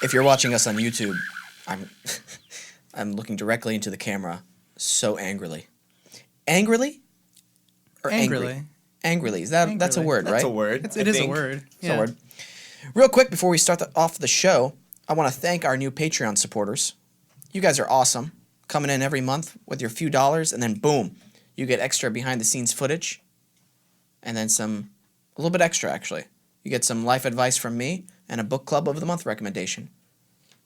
If you're watching us on YouTube, I'm looking directly into the camera so angrily. Angrily? Or Angrily. angry? Angrily. That's a word, right? That's a word. It is a word. It's a word. Real quick, before we start off the show, I want to thank our new Patreon supporters. You guys are awesome. Coming in every month with your few dollars, and then boom, you get extra behind-the-scenes footage, and then a little bit extra, actually. You get some life advice from me and a book club of the month recommendation.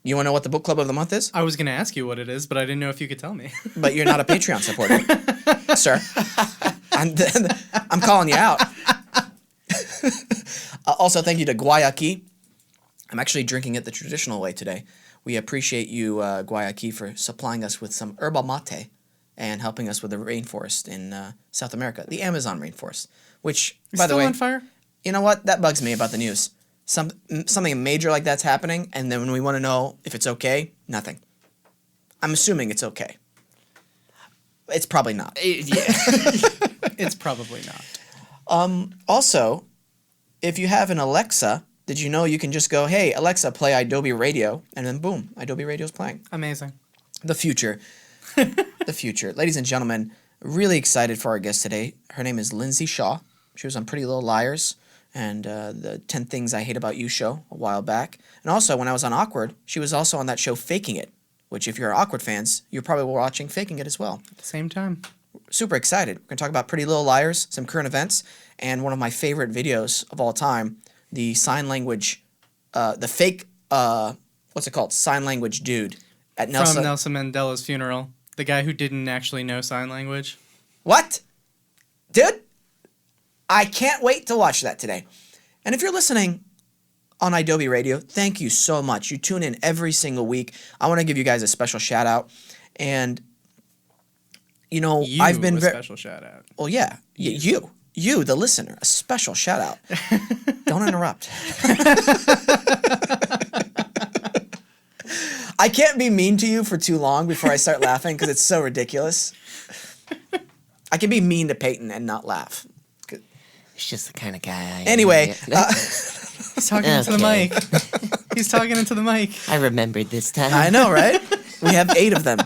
You want to know what the book club of the month is? I was going to ask you what it is, but I didn't know if you could tell me. But you're not a Patreon supporter, sir. I'm calling you out. Also, thank you to Guayaki. I'm actually drinking it the traditional way today. We appreciate you, Guayaki, for supplying us with some yerba mate and helping us with the rainforest in South America, the Amazon rainforest, which, by the way, on fire? You know what? That bugs me about the news. Something major like that's happening, and then when we want to know if it's okay, nothing. I'm assuming it's okay. It's probably not. Yeah. It's probably not. Also, if you have an Alexa, did you know you can just go, hey, Alexa, play Adobe Radio, and then boom, Adobe Radio's playing. Amazing. The future. The future. Ladies and gentlemen, really excited for our guest today. Her name is LINDSEY SHAW. She was on Pretty Little Liars and the 10 Things I Hate About You show a while back. And also, when I was on Awkward, she was also on that show Faking It, which if you're Awkward fans, you're probably watching Faking It as well. At the same time. Super excited. We're going to talk about Pretty Little Liars, some current events, and one of my favorite videos of all time, the sign language, the fake, what's it called? Sign language dude at Nelson. From Nelson Mandela's funeral. The guy who didn't actually know sign language. What? Dude? I can't wait to watch that today. And if you're listening on Adobe Radio, thank you so much. You tune in every single week. I want to give you guys a special shout out. And, you know, I've been very special shout out. Well, yeah. You, the listener, a special shout out. Don't interrupt. I can't be mean to you for too long before I start laughing because it's so ridiculous. I can be mean to Peyton and not laugh. He's just the kind of guy I am. Anyway. He's talking into the mic. He's talking into the mic. I remembered this time. I know, right? We have 8 of them.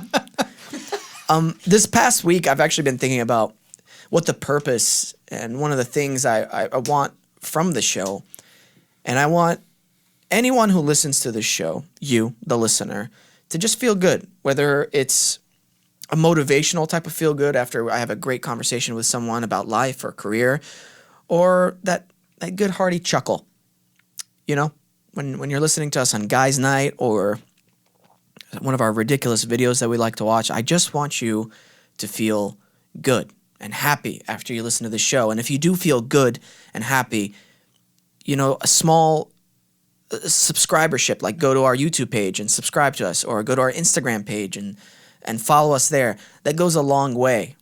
This past week, I've actually been thinking about what the purpose and one of the things I want from the show. And I want anyone who listens to this show, you, the listener, to just feel good, whether it's a motivational type of feel good after I have a great conversation with someone about life or career, or that good hearty chuckle. You know, when you're listening to us on Guys Night or one of our ridiculous videos that we like to watch, I just want you to feel good and happy after you listen to the show. And if you do feel good and happy, you know, a small subscribership, like go to our YouTube page and subscribe to us, or go to our Instagram page and follow us there. That goes a long way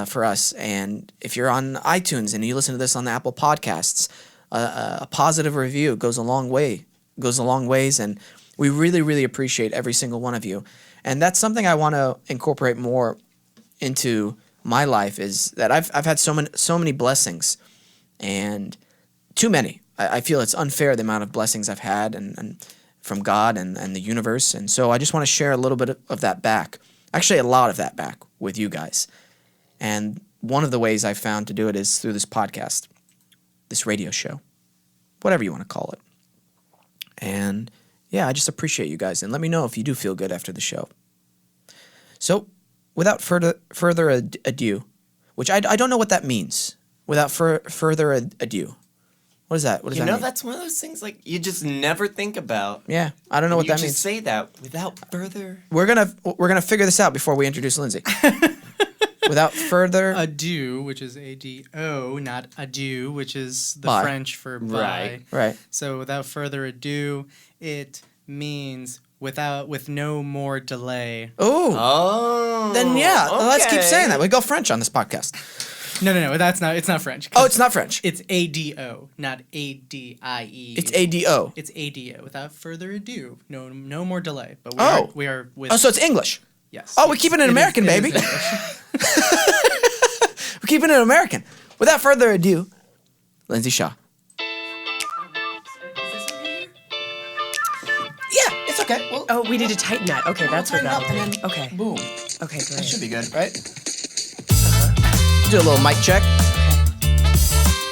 for us. And if you're on iTunes and you listen to this on the Apple Podcasts, a positive review goes a long way. Goes a long ways, and we really, really appreciate every single one of you. And that's something I want to incorporate more into my life, is that I've had so many blessings, and too many. I feel it's unfair the amount of blessings I've had and from God and the universe. And so I just want to share a little bit of that back. Actually, a lot of that back with you guys. And one of the ways I've found to do it is through this podcast, this radio show, whatever you want to call it. And yeah, I just appreciate you guys. And let me know if you do feel good after the show. So without further ado, which I don't know what that means. Without further ado. What is that? What does that mean? That's one of those things like you just never think about. Yeah, I don't know what that means. You just say that without further. We're gonna figure this out before we introduce Lindsay. Without further ado, which is A-D-O, not adieu, which is the French for bye. Right. So without further ado, it means with no more delay. Oh. Then yeah, okay. Let's keep saying that. We go French on this podcast. No, that's not. It's not French. Oh, it's not French. It's A-D-O, not A-D-I-E. It's A-D-O. It's A-D-O. Without further ado, no more delay. But we are with. Oh, so it's English. Yes. Oh, we're keeping it American, baby. We're keeping it American. Without further ado, Lindsay Shaw. okay. Well, Oh, we need to tighten that. Okay, that's what tighten that'll up do. and then Okay. boom. Okay, great. That should be good, right? Do a little mic check.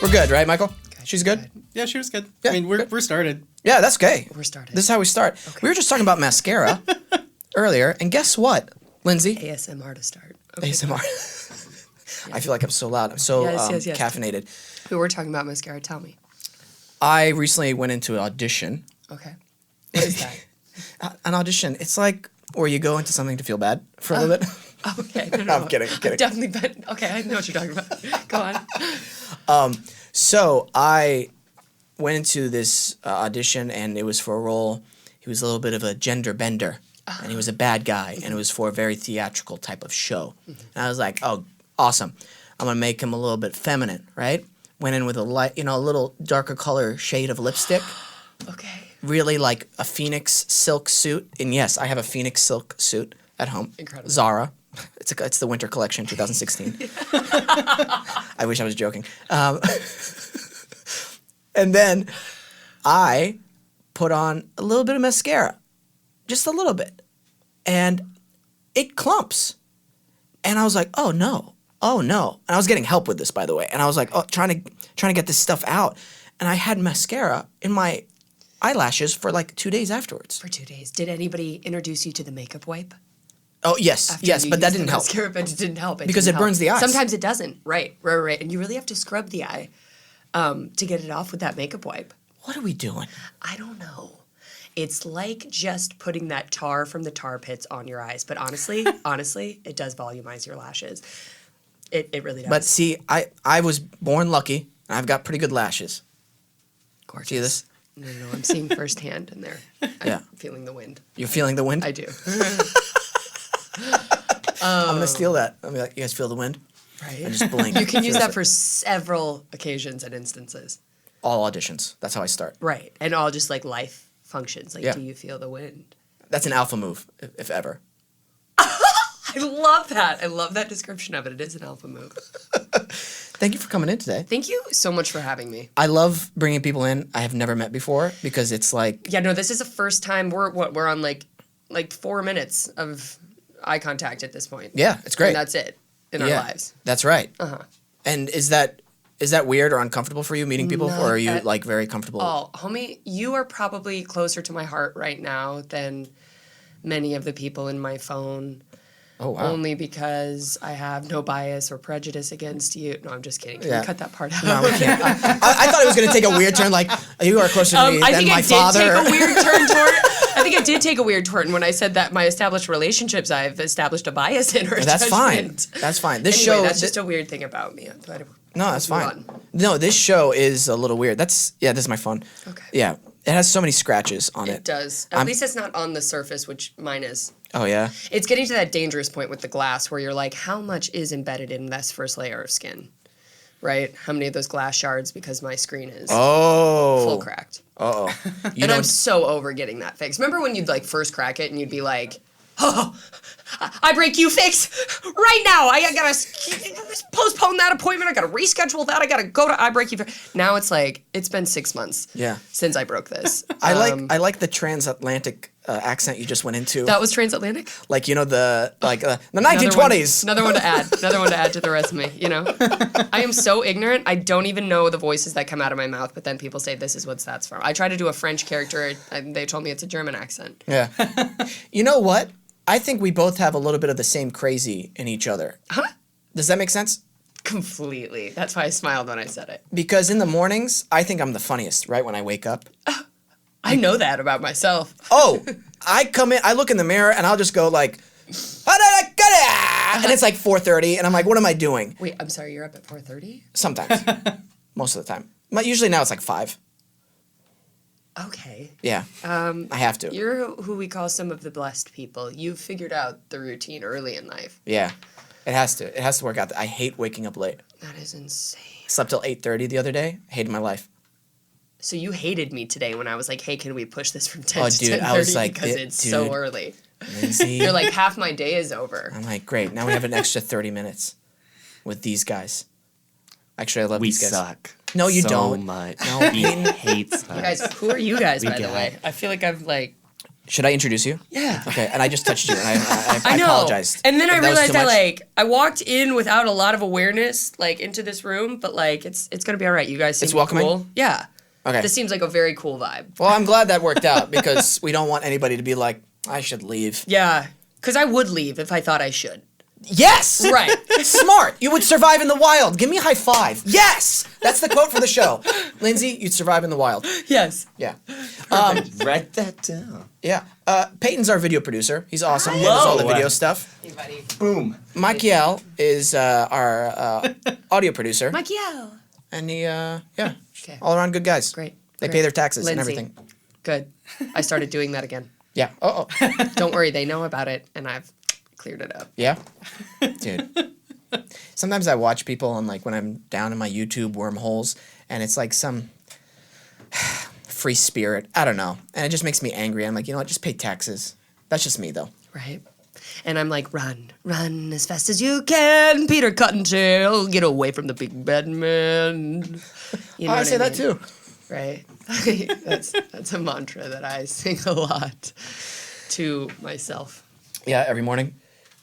We're good, right, Michael? She's good? Yeah, she was good. Yeah, I mean, we're started. Yeah, that's okay. We're started. This is how we start. We were just talking about mascara earlier, and guess what, Lindsay? ASMR to start. Okay. ASMR. I feel like I'm so loud. I'm so Yes. caffeinated. We were talking about mascara. Tell me. I recently went into an audition. Okay. What is that? An audition, it's like where you go into something to feel bad for a little bit. Okay. No, I'm kidding. I've definitely been. Okay, I know what you're talking about. Go on. So I went into this audition, and it was for a role. He was a little bit of a gender bender, and he was a bad guy, and it was for a very theatrical type of show. And I was like, oh, awesome. I'm going to make him a little bit feminine, right? Went in with a light, a little darker color shade of lipstick. Okay. Really like a Phoenix silk suit. And yes, I have a Phoenix silk suit at home. Incredible. Zara. It's the winter collection, 2016. I wish I was joking. And then I put on a little bit of mascara. Just a little bit. And it clumps. And I was like, oh no. And I was getting help with this, by the way. And I was like, trying to get this stuff out. And I had mascara in my eyelashes for like 2 days afterwards. For 2 days. Did anybody introduce you to the makeup wipe? Oh, yes, After yes, you but that used didn't the help. Mascara, but it didn't help. Because it burns the eyes. Sometimes it doesn't. Right. And you really have to scrub the eye to get it off with that makeup wipe. What are we doing? I don't know. It's like just putting that tar from the tar pits on your eyes. But honestly, it does volumize your lashes. It really does. But see, I was born lucky. And I've got pretty good lashes. Gorgeous. See this? No, I'm seeing firsthand in there. Yeah. I'm feeling the wind. You're feeling the wind? I do. I'm going to steal that. I'll be like, you guys feel the wind? Right. And just blink. You can use that for several occasions and instances. All auditions. That's how I start. Right. And all just like life functions. Like, Yeah. do you feel the wind? That's an alpha move, if ever. I love that. I love that description of it. It is an alpha move. Thank you for coming in today. Thank you so much for having me. I love bringing people in I have never met before because it's like, Yeah, no, this is the first time we're on like 4 minutes of eye contact at this point. yeah, it's great. And that's it in our lives. That's right. Uh-huh. And is that weird or uncomfortable for you meeting people, or are you like very comfortable? Oh, homie, you are probably closer to my heart right now than many of the people in my phone. Oh, wow. Only because I have no bias or prejudice against you. No, I'm just kidding. Can Yeah. you cut that part out? No, we can't. I thought it was going to take a weird turn. Like you are closer to me I than think my I did father. take a weird turn toward. I think I did take a weird turn when I said that my established relationships I've established a bias in or a That's fine. judgment. That's fine. This Anyway, show. that's just a weird thing about me. No, that's move fine. on. No, this show is a little weird. This is my phone. Okay. Yeah, it has so many scratches on it. It does. At least it's not on the surface, which mine is. Oh yeah. It's getting to that dangerous point with the glass where you're like, how much is embedded in this first layer of skin? Right? How many of those glass shards because my screen is full cracked? Oh. You And know. I'm so over getting that fixed. Remember when you'd like first crack it and you'd be like, oh, I break you fix right now. I gotta postpone that appointment. I gotta reschedule that. I gotta go to I break you fix. Now it's like, it's been 6 months Yeah. since I broke this. I like the transatlantic accent you just went into. That was transatlantic? Like the 1920s. Another one to add. Another one to add to the resume, you know? I am so ignorant, I don't even know the voices that come out of my mouth, but then people say this is what that's from. I try to do a French character, and they told me it's a German accent. Yeah. You know what? I think we both have a little bit of the same crazy in each other. Huh? Does that make sense? Completely. That's why I smiled when I said it. Because in the mornings, I think I'm the funniest, right, when I wake up. I know that about myself. Oh, I come in, I look in the mirror, and I'll just go like, how did I get it? And it's like 4:30, and I'm like, what am I doing? Wait, I'm sorry, you're up at 4:30? Sometimes. Most of the time. But usually now it's like 5. Okay. Yeah. I have to. You're who we call some of the blessed people. You've figured out the routine early in life. Yeah. It has to. It has to work out. I hate waking up late. That is insane. Slept till 8:30 the other day. Hated my life. So you hated me today when I was like, hey, can we push this from 10 Oh, to dude, 10:30 I was like, because it's so dude. early. Lindsay. You're like, half my day is over. I'm like, great. Now we have an extra 30 minutes with these guys. Actually, I love We these guys. suck. No, you so don't. much. No, he hates us. Guys, who are you guys, We by the get way? it. I feel like I've like Should I introduce you? Yeah. Okay, and I just touched you, and I I know. apologized. And then I if that was realized too that much. I walked in without a lot of awareness into this room, but it's gonna be all right. You guys seem It's welcoming? cool. Yeah. Okay. This seems like a very cool vibe. Well, I'm glad that worked out because we don't want anybody to be like, I should leave. Yeah. Because I would leave if I thought I should. Yes! Right. Smart. You would survive in the wild. Give me a high five. Yes! That's the quote for the show. Lindsay, you'd survive in the wild. Yes. Yeah. Write that down. Yeah. Peyton's our video producer. He's awesome. He does all the Hello. video stuff. Hey, buddy. Boom. Michael is our audio producer. Michael. And he, yeah, Okay. all around good guys. Great. They Great. pay their taxes and Lindsay. everything. Good. I started doing that again. Yeah. Oh. Don't worry, they know about it, and I've cleared it up. Yeah. Dude. Sometimes I watch people on when I'm down in my YouTube wormholes and it's like some free spirit. I don't know. And it just makes me angry. I'm like, you know what? Just pay taxes. That's just me though. Right. And I'm like, run as fast as you can, Peter Cottontail, get away from the big bad man. You know I what say that mean? too. Right. That's a mantra that I sing a lot to myself. Yeah, every morning.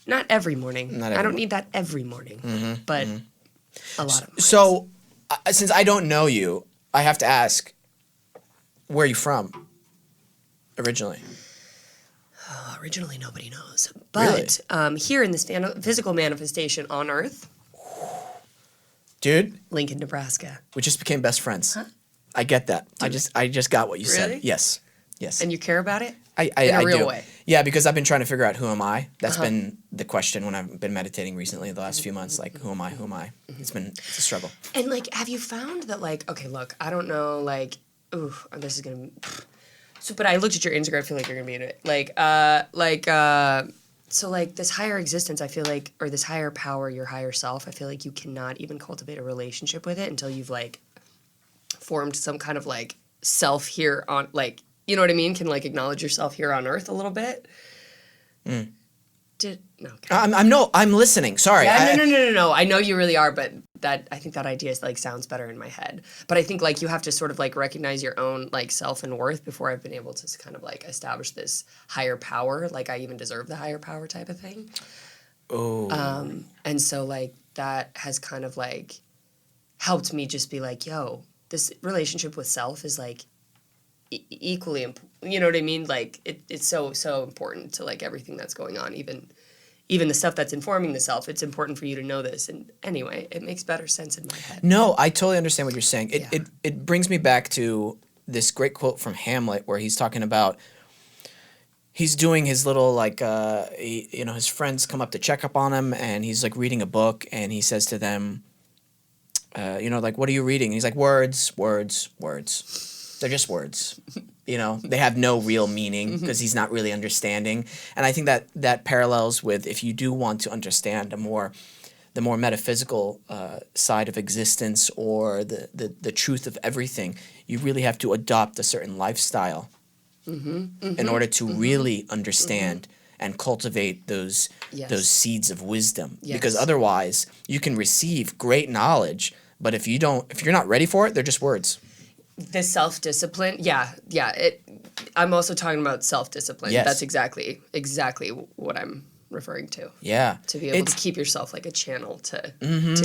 Not every morning. Not I every don't need that every morning, but a lot of mornings. So, since I don't know you, I have to ask, where are you from? Originally. Originally, nobody knows. But here in this physical manifestation on Earth, Dude, Lincoln, Nebraska. we just became best friends. I get that. I just got what you Really? said. Yes. Yes. And you care about it? I in a real do. way. Yeah, because I've been trying to figure out who am I. That's been the question when I've been meditating recently the last few months. Like, who am I? Who am I? It's a struggle. And have you found that okay, look, I don't know, ooh, this is gonna. So, but I looked at your Instagram. I feel like you're gonna be in it. So this higher existence, I feel like, or this higher power, your higher self, I feel like you cannot even cultivate a relationship with it until you've formed some kind of self here on you know what I mean? Can acknowledge yourself here on Earth a little bit. No. Okay. I'm listening. Sorry. Yeah, no. I know you really are, but I think that idea sounds better in my head. But I think you have to sort of recognize your own self and worth before I've been able to kind of establish this higher power, I even deserve the higher power type of thing. Oh. And so that has kind of helped me just be yo, this relationship with self is equally you know what I mean? It's so important to everything that's going on, even the stuff that's informing the self. It's important for you to know this. And anyway, it makes better sense in my head. No, I totally understand what you're saying. It brings me back to this great quote from Hamlet where he's talking about he's doing his little his friends come up to check up on him and he's reading a book and he says to them, what are you reading? And he's like, words. They're just words. They have no real meaning because he's not really understanding. And I think that parallels with if you do want to understand the more metaphysical side of existence or the truth of everything, you really have to adopt a certain lifestyle in order to really understand and cultivate those seeds of wisdom. Yes. Because otherwise, you can receive great knowledge, but if you're not ready for it, they're just words. The self-discipline, yeah. I'm also talking about self-discipline. Yes. That's exactly what I'm referring to. Yeah. To be able to keep yourself a channel to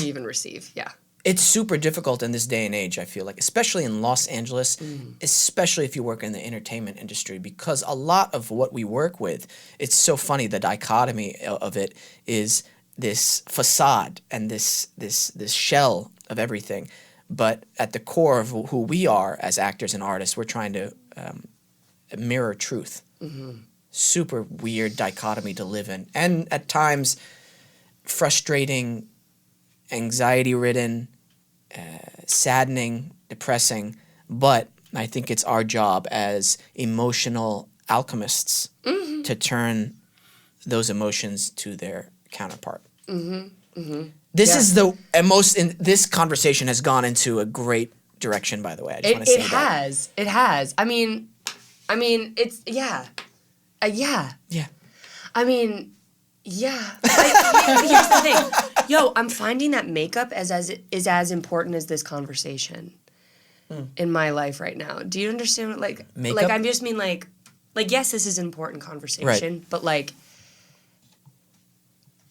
even receive. Yeah. It's super difficult in this day and age, I feel like, especially in Los Angeles, especially if you work in the entertainment industry, because a lot of what we work with, it's so funny, the dichotomy of it is this facade and this shell of everything. But at the core of who we are as actors and artists, we're trying to mirror truth. Super weird dichotomy to live in. And at times, frustrating, anxiety-ridden, saddening, depressing. But I think it's our job as emotional alchemists to turn those emotions to their counterpart. This is this conversation has gone into a great direction, by the way. I just want to say that. It has. I mean, it's, yeah. Yeah. Yeah. I mean, yeah. Here's the thing. Yo, I'm finding that makeup is as important as this conversation in my life right now. Do you understand what, Makeup? I just mean like, yes, this is an important conversation, but like,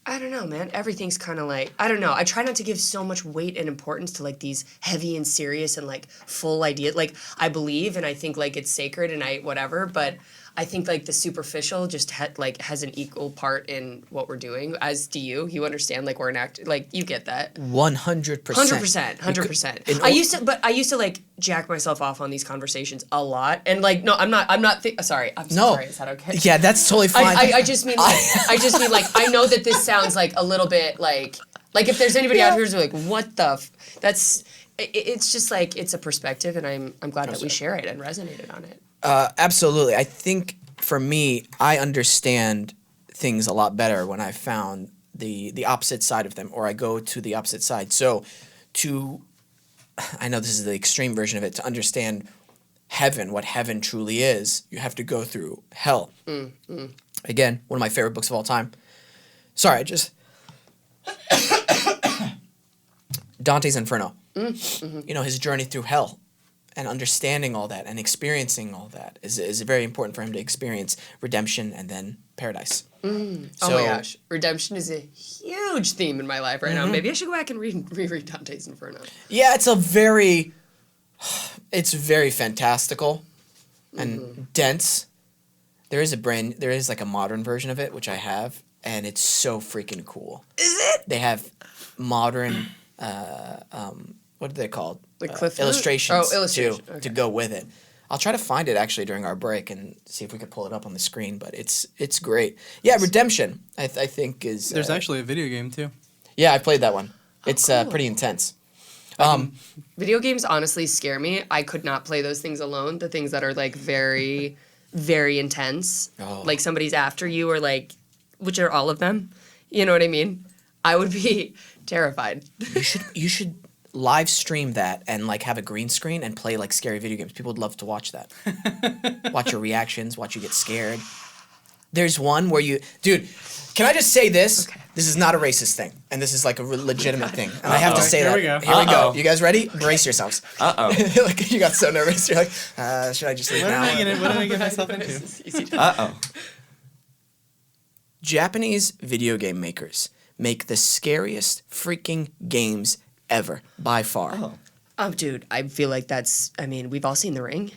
I don't know, man. Everything's kind of like, I don't know. I try not to give so much weight and importance to like these heavy and serious and like full ideas. Like, I believe and I think like it's sacred and whatever, but I think like the superficial just has an equal part in what we're doing, as do you. You understand, like, we're an act, like, you get that. 100%. 100%. I used to like jack myself off on these conversations a lot, and like, no, I'm not. Sorry, I'm so sorry. Is that okay? Yeah, that's totally fine. I just mean like, I know that this sounds like a little bit like if there's anybody out here who's like, what the, that's. It's just like, it's a perspective, and I'm glad that we share it and resonated on it. Absolutely. I think for me, I understand things a lot better when I found the opposite side of them, or I go to the opposite side. So I know this is the extreme version of it, to understand heaven, what heaven truly is, you have to go through hell. Again, one of my favorite books of all time. Sorry, I just... Dante's Inferno. You know, his journey through hell and understanding all that and experiencing all that is very important for him to experience redemption and then paradise. Oh my gosh. Redemption is a huge theme in my life right now. Maybe I should go back and reread Dante's Inferno. Yeah, it's very fantastical and dense. There is like a modern version of it, which I have, and it's so freaking cool. Is it? They have modern, what are they called? Like cliff illustrations, illustrations. to go with it. I'll try to find it actually during our break and see if we could pull it up on the screen, but it's great. Yeah, Redemption, I think is... There's actually a video game, too. Yeah, I played that one. It's cool. Pretty intense. Video games honestly scare me. I could not play those things alone. The things that are like very, very intense. Oh. Like somebody's after you, or like, which are all of them. You know what I mean? I would be terrified. You should live stream that and like have a green screen and play like scary video games. People would love to watch that. Watch your reactions, watch you get scared. There's one where dude, can I just say this? Okay. This is not a racist thing, and this is like a legitimate thing. And I have to say Here that. we go. Here we go. You guys ready? Brace yourselves. Like, you got so nervous. You're like, should I just leave now? What did I get myself into? Japanese video game makers make the scariest freaking games ever, by far. Oh, dude, I feel like we've all seen The Ring.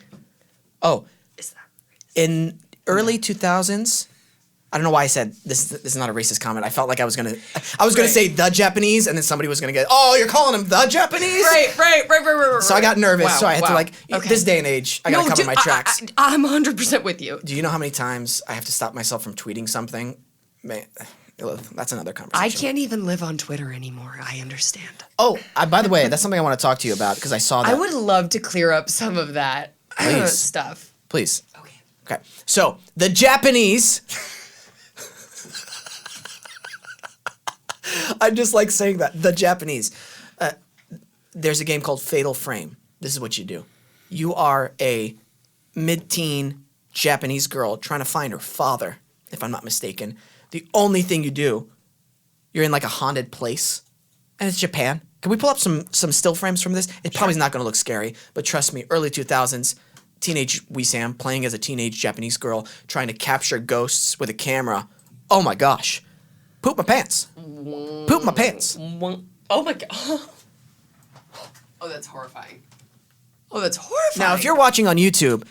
Oh, Is that in early 2000s, I don't know why I said this is not a racist comment. I felt like I was gonna say the Japanese, and then somebody was gonna get, oh, you're calling them the Japanese? Right. So I got nervous, Wow, so I had to like, okay. this day and age, I gotta cover my tracks. I'm 100% with you. Do you know how many times I have to stop myself from tweeting something? Man, that's another conversation. I can't even live on Twitter anymore. I understand. Oh, by the way, that's something I want to talk to you about, because I saw that. I would love to clear up some of that stuff. Please. Okay. So, the Japanese... I just like saying that. The Japanese. There's a game called Fatal Frame. This is what you do. You are a mid-teen Japanese girl trying to find her father, if I'm not mistaken. The only thing you do, you're in like a haunted place, and it's Japan. Can we pull up some still frames from this? It probably is not going to look scary, but trust me, early 2000s, teenage Wesam playing as a teenage Japanese girl trying to capture ghosts with a camera. Oh my gosh. Poop my pants. Poop my pants. Oh my god. Oh, that's horrifying. Now, if you're watching on YouTube,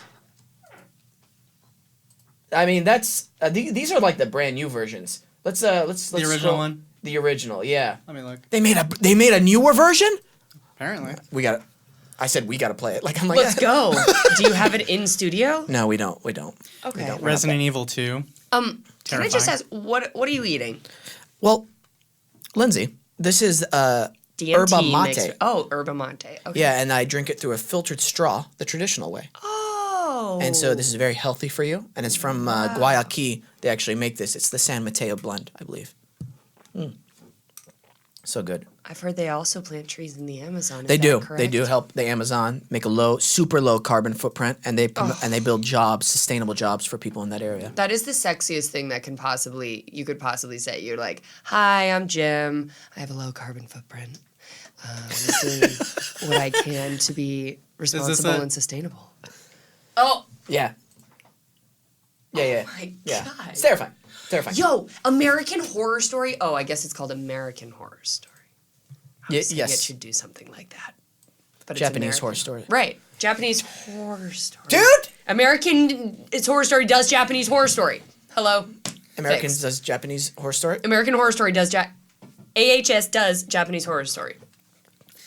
I mean, that's these are like the brand new versions. Let's The original scroll. one? The original, yeah. Let me look. They made a newer version? Apparently. I said we gotta play it. Like, I'm like, let's go. Do you have it in studio? No, we don't. Okay. Resident Evil 2. Can I just ask, what are you eating? Well, Lindsay, this is DMT yerba mate. mixed. Oh, yerba mate. Okay. Yeah, and I drink it through a filtered straw, the traditional way. Oh. And so this is very healthy for you, and it's from Guayaquil. They actually make this. It's the San Mateo blend, I believe. So good. I've heard they also plant trees in the Amazon. They do. They do help the Amazon make a super low carbon footprint, and they build jobs, sustainable jobs for people in that area. That is the sexiest thing that you could possibly say. You're like, hi, I'm Jim. I have a low carbon footprint. Doing what I can to be responsible and sustainable. Oh. Yeah. Yeah. Yeah. Oh, Yeah. Yeah. my Yeah. God. It's terrifying. Terrifying. Yo, American Horror Story. Oh, I guess it's called American Horror Story. I was saying yes. It should do something like that. But Japanese it's Horror American. Story. Right. Japanese Horror Story. Dude! American Horror Story does Japanese Horror Story. Hello? Americans Fixed. does Japanese Horror Story. American Horror Story does AHS does Japanese Horror Story.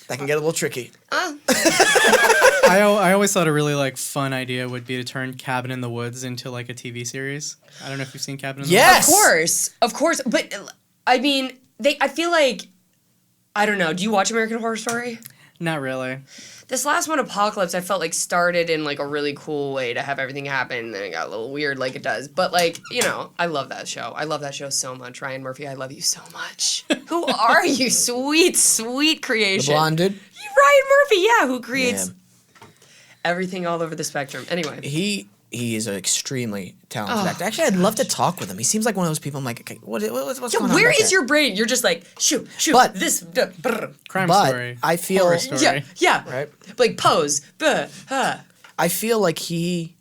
That can get a little tricky. I always thought a really like fun idea would be to turn Cabin in the Woods into like a TV series. I don't know if you've seen Cabin in the Yes! Of course. But I mean, I feel like, I don't know. Do you watch American Horror Story? Woods. Not really. This last one, Apocalypse, I felt like started in like a really cool way to have everything happen, and then it got a little weird like it does. But like, you know, I love that show. I love that show so much. Ryan Murphy, I love you so much. Who are you? Sweet, sweet The creation. blonde dude. Ryan Murphy, yeah, who creates Yeah. everything all over the spectrum. Anyway. He is an extremely talented actor. Actually, I'd love to talk with him. He seems like one of those people. I'm like, okay, what's going on? Where back is there? your brain? You're just like, shoot, But- this, brr. Crime But story. I feel- Horror story. Yeah. Right. Like pose, I feel like he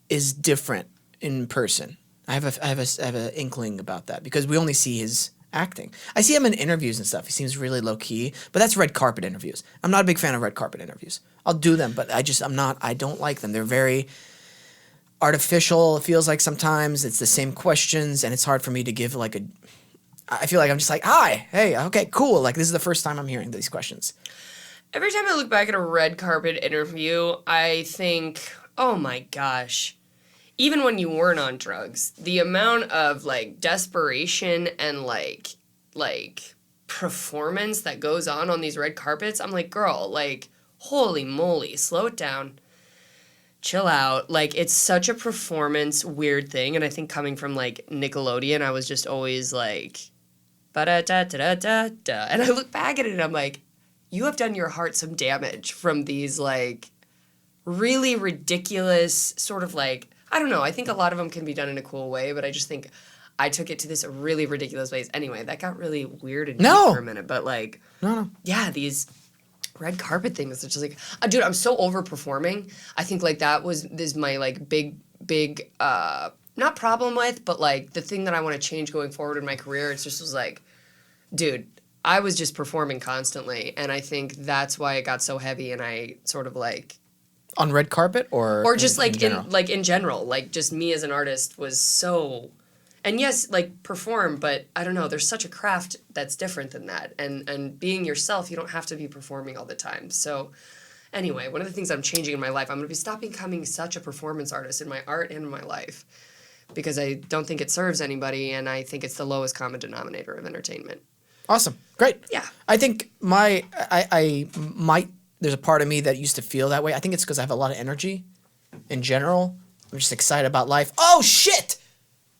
is different in person. I have an inkling about that because we only see his acting. I see him in interviews and stuff. He seems really low key, but that's red carpet interviews. I'm not a big fan of red carpet interviews. I'll do them, but I don't like them. They're very artificial. It feels like sometimes it's the same questions and it's hard for me to give like I feel like I'm just like, hi, hey, okay, cool. Like this is the first time I'm hearing these questions. Every time I look back at a red carpet interview, I think, oh my gosh, even when you weren't on drugs, the amount of like desperation and like performance that goes on these red carpets, I'm like, girl, like, holy moly, slow it down. Chill out. Like, it's such a performance weird thing. And I think coming from like Nickelodeon, I was just always like, ba-da-da-da-da-da. And I look back at it and I'm like, you have done your heart some damage from these like really ridiculous sort of like, I don't know. I think a lot of them can be done in a cool way, but I just think I took it to this really ridiculous ways. Anyway, that got really weird and deep for a minute, but like, No. yeah, these red carpet things. It's just like, dude, I'm so overperforming. I think like this my like big, not problem with, but like the thing that I want to change going forward in my career. It's just was like, dude, I was just performing constantly, and I think that's why it got so heavy. And I sort of like On red carpet or just in general? in general, like just me as an artist was so, and yes, like perform, but I don't know. There's such a craft that's different than that, and being yourself, you don't have to be performing all the time. So, anyway, one of the things I'm changing in my life, I'm gonna be stop becoming such a performance artist in my art and in my life, because I don't think it serves anybody, and I think it's the lowest common denominator of entertainment. Awesome. Great. Yeah. I think there's a part of me that used to feel that way. I think it's because I have a lot of energy in general. I'm just excited about life. Oh, shit!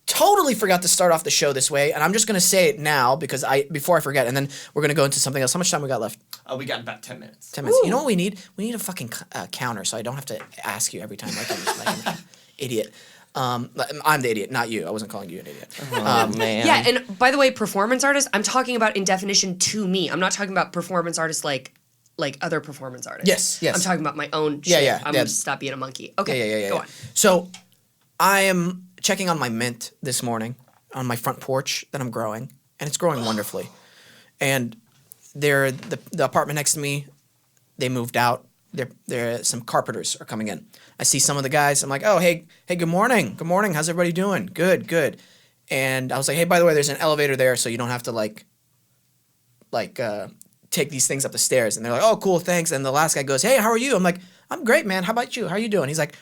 Totally forgot to start off the show this way, and I'm just going to say it now before I forget, and then we're going to go into something else. How much time we got left? Oh, we got about 10 minutes. 10 minutes. Ooh. You know what we need? We need a fucking counter so I don't have to ask you every time like I'm an idiot. I'm the idiot, not you. I wasn't calling you an idiot. Oh, man. Yeah, and by the way, performance artists, I'm talking about in definition to me. I'm not talking about performance artists like other performance artists. Yes. I'm talking about my own Yeah, shit. yeah, I'm yeah. gonna stop being a monkey. Okay, Yeah. go on. So I am checking on my mint this morning on my front porch that I'm growing, and it's growing wonderfully. And the apartment next to me, they moved out. There some carpenters are coming in. I see some of the guys. I'm like, oh, hey, good morning. Good morning. How's everybody doing? Good. And I was like, hey, by the way, there's an elevator there, so you don't have to take these things up the stairs. And they're like, oh, cool, thanks. And the last guy goes, hey, how are you? I'm like, I'm great, man. How about you? How are you doing? He's like,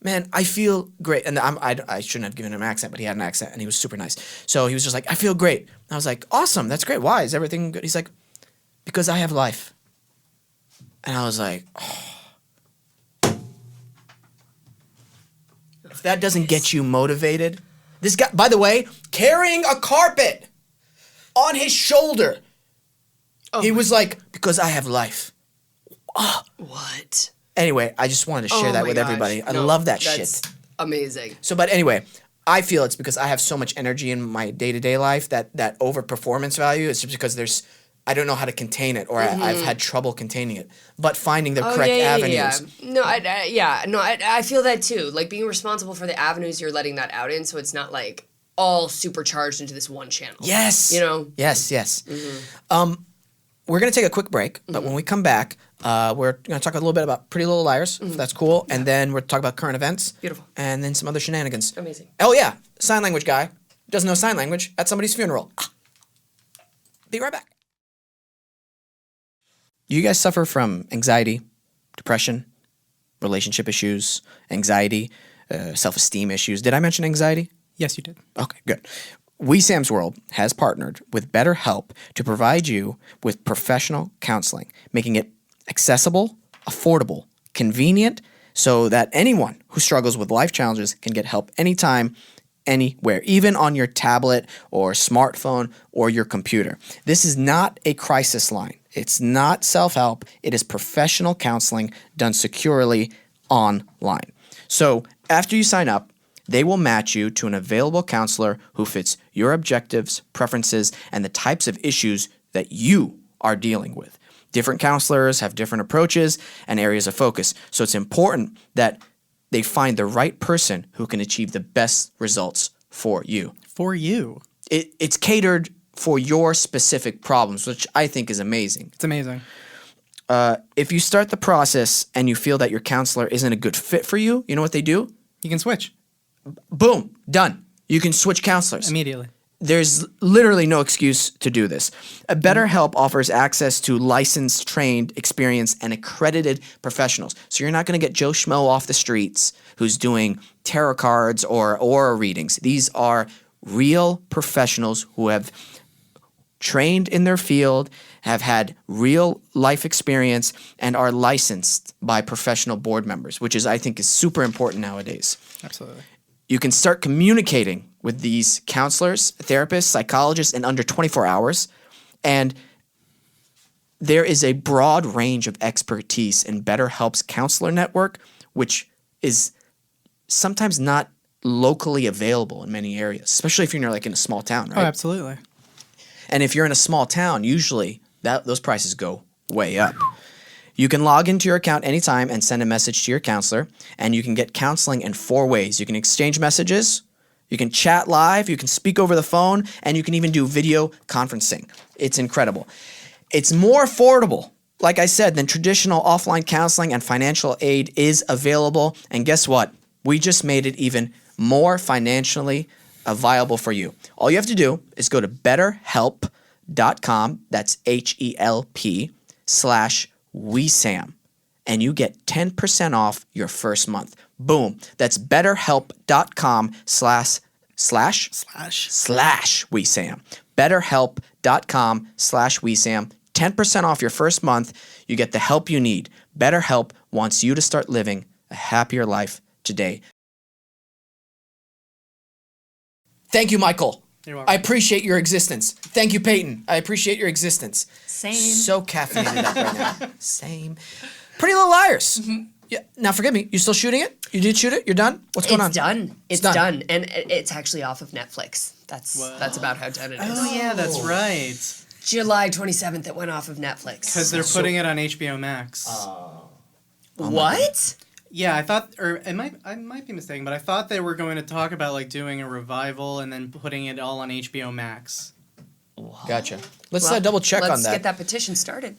man, I feel great. And I shouldn't have given him an accent, but he had an accent, and he was super nice. So he was just like, I feel great. And I was like, awesome. That's great. Why? Is everything good? He's like, because I have life. And I was like, oh. If that doesn't get you motivated, this guy, by the way, carrying a carpet on his shoulder. Oh He was like, because I have life. What? Anyway, I just wanted to share Oh that my with gosh. everybody. I No, love that that's shit. Amazing. So, but anyway, I feel it's because I have so much energy in my day-to-day life that over performance value is just because there's I don't know how to contain it, or I've had trouble containing it. But finding the correct avenues. No, I feel that too. Like being responsible for the avenues you're letting that out in, so it's not like all supercharged into this one channel. Yes. You know? Yes. We're going to take a quick break, but when we come back, we're going to talk a little bit about Pretty Little Liars, if that's cool, and then we're talk about current events. Beautiful. And then some other shenanigans. Amazing. Oh, yeah. Sign language guy doesn't know sign language at somebody's funeral. Be right back. You guys suffer from anxiety, depression, relationship issues, anxiety, self-esteem issues. Did I mention anxiety? Yes, you did. Okay, good. Wesam's World has partnered with BetterHelp to provide you with professional counseling, making it accessible, affordable, convenient, so that anyone who struggles with life challenges can get help anytime, anywhere, even on your tablet or smartphone or your computer. This is not a crisis line. It's not self-help. It is professional counseling done securely online. So after you sign up, they will match you to an available counselor who fits your objectives, preferences, and the types of issues that you are dealing with. Different counselors have different approaches and areas of focus, so it's important that they find the right person who can achieve the best results for you. For you. It's catered for your specific problems, which I think is amazing. It's amazing. If you start the process and you feel that your counselor isn't a good fit for you, you know what they do? You can switch Boom, done. You can switch counselors. immediately. There's literally no excuse to do this. BetterHelp offers access to licensed, trained, experienced, and accredited professionals. So you're not going to get Joe Schmo off the streets who's doing tarot cards or aura readings. These are real professionals who have trained in their field, have had real life experience, and are licensed by professional board members, which I think is super important nowadays. Absolutely. You can start communicating with these counselors, therapists, psychologists in under 24 hours. And there is a broad range of expertise in BetterHelp's counselor network, which is sometimes not locally available in many areas, especially if you're in a small town, right? Oh, absolutely. And if you're in a small town, usually those prices go way up. You can log into your account anytime and send a message to your counselor, and you can get counseling in 4 ways. You can exchange messages, you can chat live, you can speak over the phone, and you can even do video conferencing. It's incredible. It's more affordable, like I said, than traditional offline counseling, and financial aid is available. And guess what? We just made it even more financially viable for you. All you have to do is go to betterhelp.com, that's HELP/Wesam, and you get 10% off your first month. Boom. That's betterhelp.com//Wesam. betterhelp.com/Wesam. 10% off your first month. You get the help you need. BetterHelp wants you to start living a happier life today. Thank you, Michael. You're welcome. I appreciate your existence. Thank you, Peyton. I appreciate your existence. Same. So caffeinated up right now. Same. Pretty Little Liars. Yeah. Now, forgive me. You still shooting it? You did shoot it? You're done? What's going on? It's done. It's done. And it's actually off of Netflix. That's about how done it is. Oh, yeah, that's right. July 27th, it went off of Netflix. Because they're putting it on HBO Max. What? Yeah, I thought, or I might be mistaken, but I thought they were going to talk about doing a revival and then putting it all on HBO Max. Gotcha. Let's Well, double check on Let's that. get that petition started.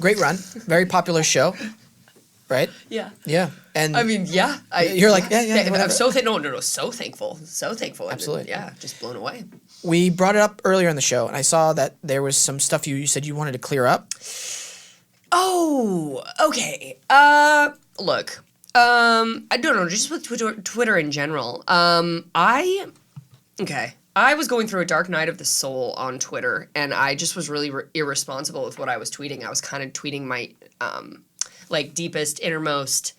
Great run. Very popular show. Right? Yeah. Yeah. And I mean, yeah. You're like, yeah, whatever. I'm so so thankful. So thankful. Absolutely. And, yeah, just blown away. we brought it up earlier in the show, and I saw that there was some stuff you said you wanted to clear up. Oh, okay. Look, I don't know, just with Twitter in general. I was going through a dark night of the soul on Twitter, and I just was really irresponsible with what I was tweeting. I was kind of tweeting my, deepest, innermost,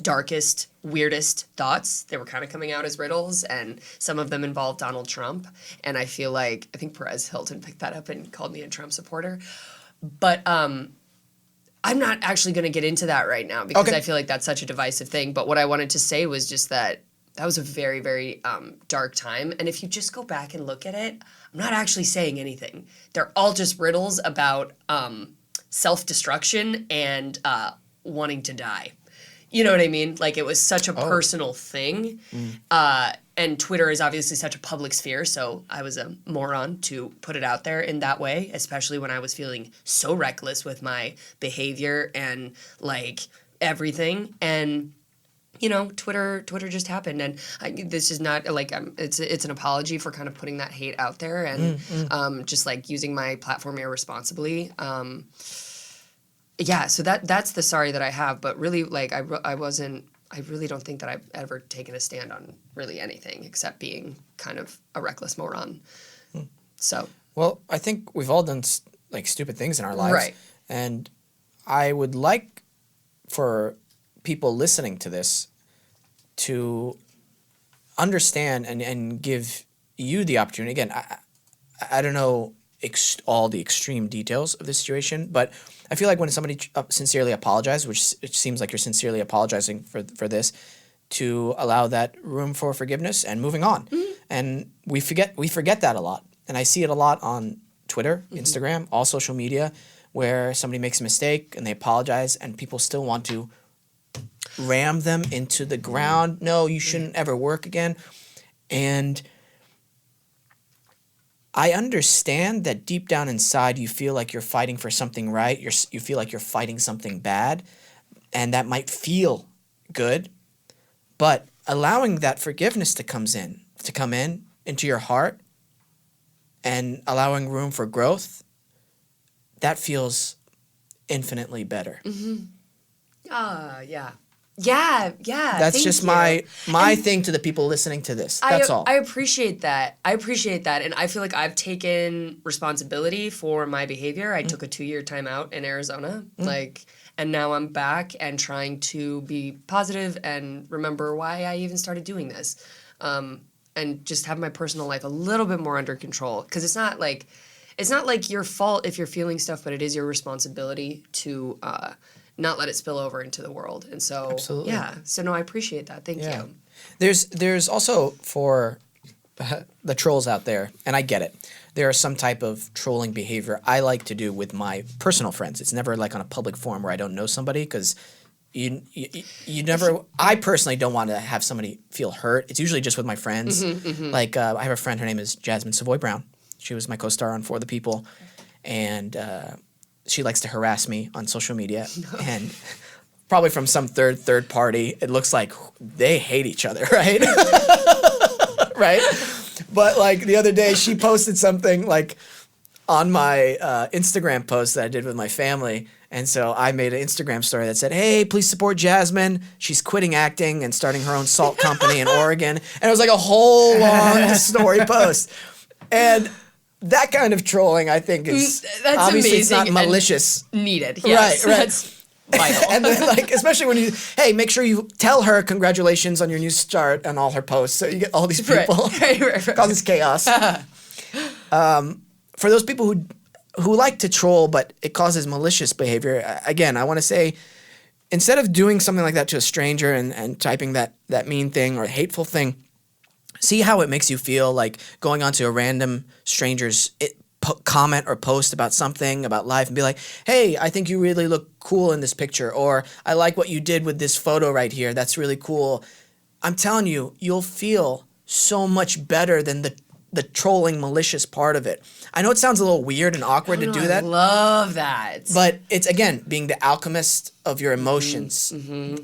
darkest, weirdest thoughts. They were kind of coming out as riddles, and some of them involved Donald Trump. And I think Perez Hilton picked that up and called me a Trump supporter. But, I'm not actually going to get into that right now because Okay. I feel like that's such a divisive thing. But what I wanted to say was just that That was a very, very dark time. And if you just go back and look at it, I'm not actually saying anything. They're all just riddles about self-destruction and wanting to die. You know what I mean? Like, it was such a personal thing. And Twitter is obviously such a public sphere, so I was a moron to put it out there in that way, especially when I was feeling so reckless with my behavior and, like, everything. And, you know, Twitter just happened. And this is not, like, it's an apology for kind of putting that hate out there and just, like, using my platform irresponsibly. Yeah, so that's the sorry that I have. But really, like, I really don't think that I've ever taken a stand on really anything except being kind of a reckless moron. So. Well, I think we've all done like stupid things in our lives. Right. And I would like for people listening to this to understand and give you the opportunity. Again, I don't know all the extreme details of the situation, but I feel like when somebody sincerely apologizes, which it seems like you're sincerely apologizing for this, to allow that room for forgiveness and moving on. And we forget that a lot. And I see it a lot on Twitter, Instagram, all social media, where somebody makes a mistake and they apologize and people still want to ram them into the ground. No, you shouldn't ever work again. And I understand that deep down inside you feel like you're fighting for something right. You feel like you're fighting something bad, and that might feel good. But allowing that forgiveness to come in into your heart and allowing room for growth, that feels infinitely better. Yeah. Yeah. That's just my thing to the people listening to this. That's all. I appreciate that. And I feel like I've taken responsibility for my behavior. I took a 2-year time out in Arizona, and now I'm back and trying to be positive and remember why I even started doing this, and just have my personal life a little bit more under control. Because it's not like your fault if you're feeling stuff, but it is your responsibility to not let it spill over into the world. And so, absolutely. Yeah. So, no, I appreciate that. Thank you. There's also, for the trolls out there, and I get it, there are some type of trolling behavior I like to do with my personal friends. It's never like on a public forum where I don't know somebody, because you never, I personally don't want to have somebody feel hurt. It's usually just with my friends. Like, I have a friend, her name is Jasmine Savoy Brown. She was my co-star on For the People. And she likes to harass me on social media, and probably from some third party, it looks like they hate each other, right? Right? But like the other day, she posted something like on my Instagram post that I did with my family, and so I made an Instagram story that said, "Hey, please support Jasmine. She's quitting acting and starting her own salt company in Oregon." And it was like a whole long story post, and that kind of trolling, I think, is that's obviously amazing, it's not malicious. Needed. Yes, Right. That's vital. And then, like, especially when hey, make sure you tell her congratulations on your new start and all her posts, so you get all these people. Right. Causes chaos. For those people who like to troll, but it causes malicious behavior, again, I want to say, instead of doing something like that to a stranger and typing that mean thing or hateful thing, see how it makes you feel, like going onto a random stranger's comment or post about something, about life, and be like, "Hey, I think you really look cool in this picture," or "I like what you did with this photo right here. That's really cool." I'm telling you, you'll feel so much better than the trolling, malicious part of it. I know it sounds a little weird and awkward to do that. I love that. But it's, again, being the alchemist of your emotions.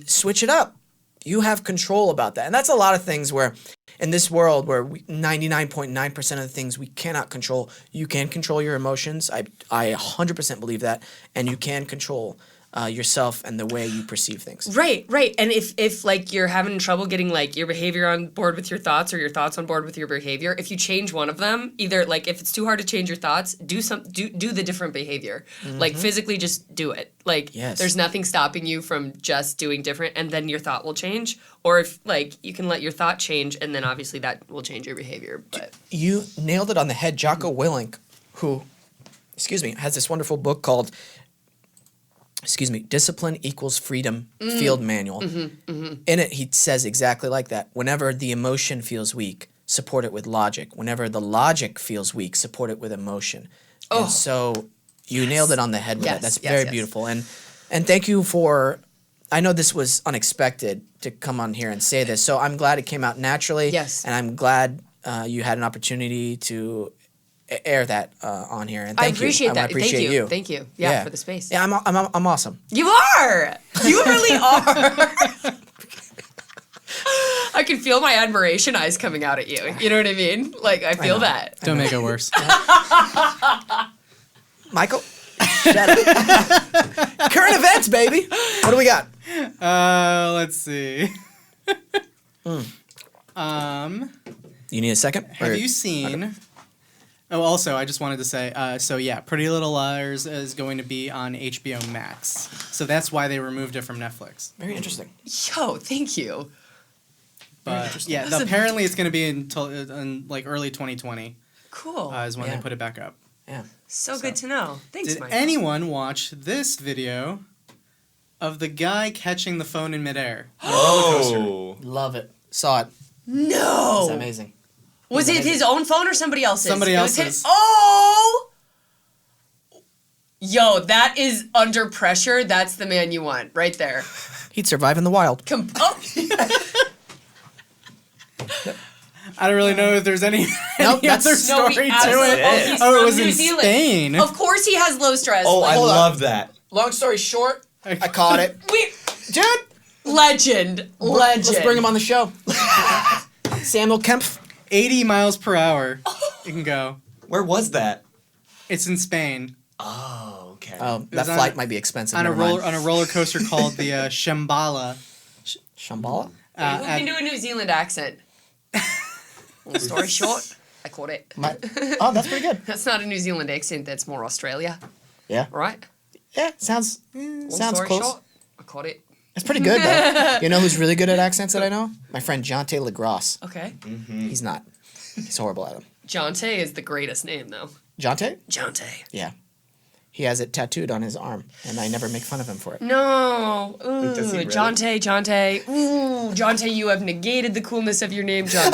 Switch it up. You have control about that. And that's a lot of things where, in this world where 99.9% of the things we cannot control, you can control your emotions. I 100% believe that. And you can control yourself and the way you perceive things. Right. And if like you're having trouble getting like your behavior on board with your thoughts or your thoughts on board with your behavior, if you change one of them, either like if it's too hard to change your thoughts, do the different behavior. Like physically just do it. Like there's nothing stopping you from just doing different, and then your thought will change. Or if like you can let your thought change, and then obviously that will change your behavior. But you nailed it on the head. Jocko Willink, who, has this wonderful book called Discipline equals freedom field manual. In it, he says exactly like that. Whenever the emotion feels weak, support it with logic. Whenever the logic feels weak, support it with emotion. Oh. And so you nailed it on the head with that. That's very yes. beautiful. And thank you for, I know this was unexpected to come on here and say this, so I'm glad it came out naturally. Yes. And I'm glad you had an opportunity to air that on here. And thank I appreciate you. that. I appreciate you. Thank you. Yeah, for the space. Yeah, I'm awesome. You are. You really are. I can feel my admiration eyes coming out at you. You know what I mean? Like, I feel that. Don't make it worse. Michael, shut up. Current events, baby. What do we got? Let's see. You need a second? Have you seen? Oh, also, I just wanted to say, Pretty Little Liars is going to be on HBO Max, so that's why they removed it from Netflix. Very interesting. Yo, thank you. But apparently it's going to be in like early 2020 Cool. is when they put it back up. Yeah. So good to know. Thanks, Did Mike. anyone watch this video of the guy catching the phone in midair? Oh. Love it. Saw it. No. It's amazing. Was it his own phone or somebody else's? Somebody It was else's. Oh! Yo, that is under pressure. That's the man you want right there. He'd survive in the wild. I don't really know if there's any, Nope, any other that's- story to it. He's Oh, it from was New in Zealand. Spain. Of course he has low stress. Oh, I Hold on. love that. Long story short, I caught it. Dude, Legend. let's bring him on the show. Samuel Kempf. 80 miles per hour. It can go. Where was that? It's in Spain Oh, okay. Oh, that was on flight a- might be expensive. on a never mind. roller coaster called the Shambhala. Shambhala? Who can do a New Zealand accent? Long story short, I caught it. Oh, that's pretty good. That's not a New Zealand accent. That's more Australia, Yeah. right? Yeah, sounds Long sounds story close. short, I caught it. It's pretty good though. You know who's really good at accents that I know? My friend Jonte LaGrosse. Okay. He's not. He's horrible at them. Jonte is the greatest name, though. Jonte? Jonte. Yeah. He has it tattooed on his arm, and I never make fun of him for it. No. Ooh, does he really? Jonte. Ooh, Jonte, you have negated the coolness of your name, Jonte.